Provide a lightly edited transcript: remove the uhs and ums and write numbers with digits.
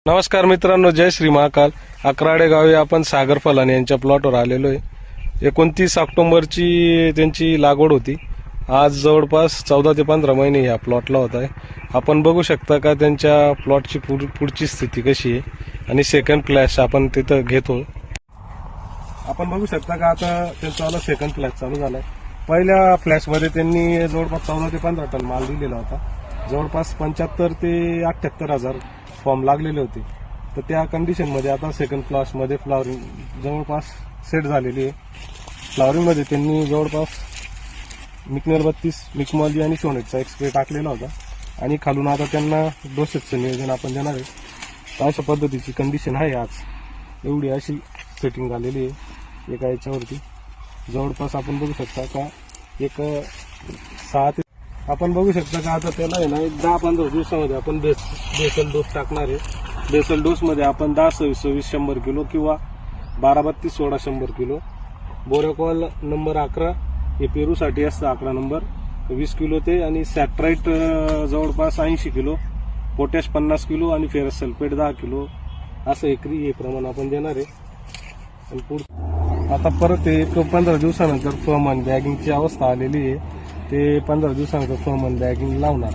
नमस्कार मित्रांनो, जय श्री महाकाल. अकराडे गावी आपण सागर फलाने यांच्या प्लॉटवर आलेलो आहे. 29 ऑक्टोबरची त्यांची लागवड होती. आज जवळपास 14 ते 15 महिने या प्लॉटला होत आहे. आपण बघू शकता का त्यांच्या प्लॉटची पुढची स्थिती कशी आहे आणि सेकंड फ्लॅश आपण तिथं घेतो. आपण बघू शकता का आता त्यांचा सेकंड फ्लॅश चालू झालाय. पहिल्या फ्लॅशमध्ये त्यांनी जवळपास 14 ते 15 टन माल दिलेला होता. जवळपास 75 ते 78 हजार फॉर्म लागलेले होते. तर त्या कंडिशनमध्ये आता सेकंड फ्लॅशमध्ये फ्लॉवरिंग जवळपास सेट झालेली आहे. फ्लॉवरिंगमध्ये त्यांनी जवळपास मिकनेर 32, मिकमॉली आणि शोनेटचा एक स्प्रे टाकलेला होता आणि खालून आता त्यांना डोसेसचं नियोजन आपण देणार आहे. तर अशा पद्धतीची कंडिशन आहे. आज एवढी अशी सेटिंग झालेली आहे एका याच्यावरती. जवळपास आपण बघू शकता का एक 6 ते आपण बघू शकता का आता त्याला आहे ना 10-15 दिवसामध्ये आपण बेसल डोस टाकणार आहे. बेसल डोसमध्ये आपण 10-26-26 100 किलो किंवा 12-32 16 100 किलो. बोरॅकॉल नंबर 11 हे पेरूसाठी असतं 11 नंबर 20 किलो ते, आणि सॅट्राईट जवळपास 80 किलो, पोटॅश 50 किलो आणि फेरस सल्फेट 10 किलो असं एकरी हे प्रमाण आपण देणार आहे. आणि आता परत एक 15 दिवसानंतर फर्म आणि बॅगिंगची अवस्था आलेली आहे. ते 15 दिवसानंतर फर्म आणि बॅगिंग लावणार.